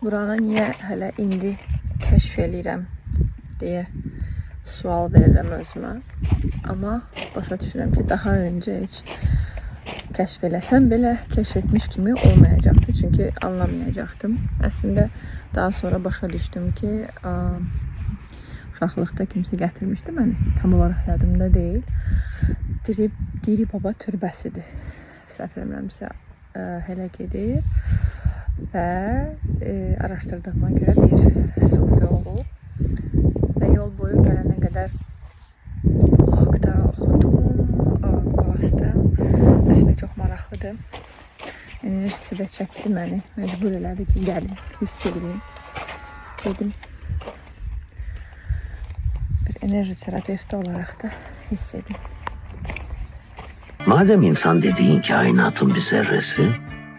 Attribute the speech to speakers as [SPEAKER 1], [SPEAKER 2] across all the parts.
[SPEAKER 1] buranı niyə hələ indi kəşf eləyirəm deyə sual verirəm özümə. Amma başa düşürəm ki, daha öncə heç kəşf eləsəm belə kəşf etmiş kimi olmayacaqdı. Çünki anlamayacaqdım. Əslində daha sonra başa düşdüm ki, uşaqlıqda kimsə gətirmişdi məni. Tam olaraq yadımda deyil. Diri Baba türbəsidir. Səhv eləmirəmsə hələ gedir. Və araşdırdığıma görə bir sufi olub. Və yol boyu gələnə qədər bu haqda oxudum, qulaqasdım. Əslində çox maraqlıdır. Enerjisi də çəkdi məni. Məcbur elədi ki, gəlim, hiss edeyim. Dedim. Bir enerji terapevti olarak da hiss edeyim.
[SPEAKER 2] Madem insan dediğin kainatın bir zerresi,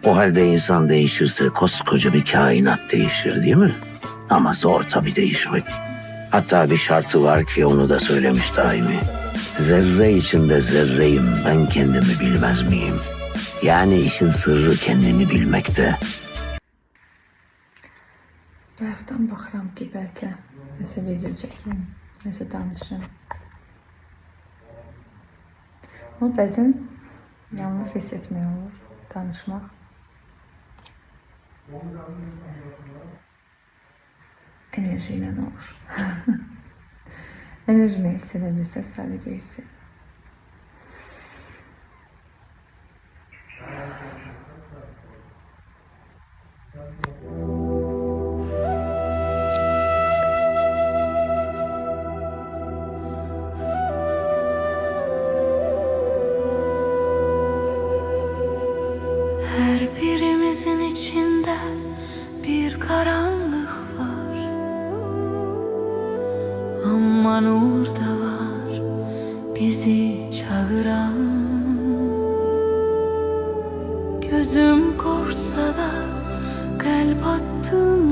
[SPEAKER 2] o halde insan değişirse koskoca bir kainat değişir değil mi? Ama zor tabii değişmek. Hatta bir şartı var ki onu da söylemiş daimi. Zerre içinde zerreyim, ben kendimi bilmez miyim? Yani işin sırrı kendini bilmekte.
[SPEAKER 1] Bayaqdan baxıram ki, bəlkə nəsə video çəkim, nəsə danışım. Ama bəzən yalnız hiss etmək olur, danışmaq. Enerji ilə olur. Enerji nə hiss edebilsək, sadəcə hiss edin.
[SPEAKER 3] Her birimizin içinde bir karanlık var, ama nur da var bizi çağıran. Gözüm korsa da kalp attım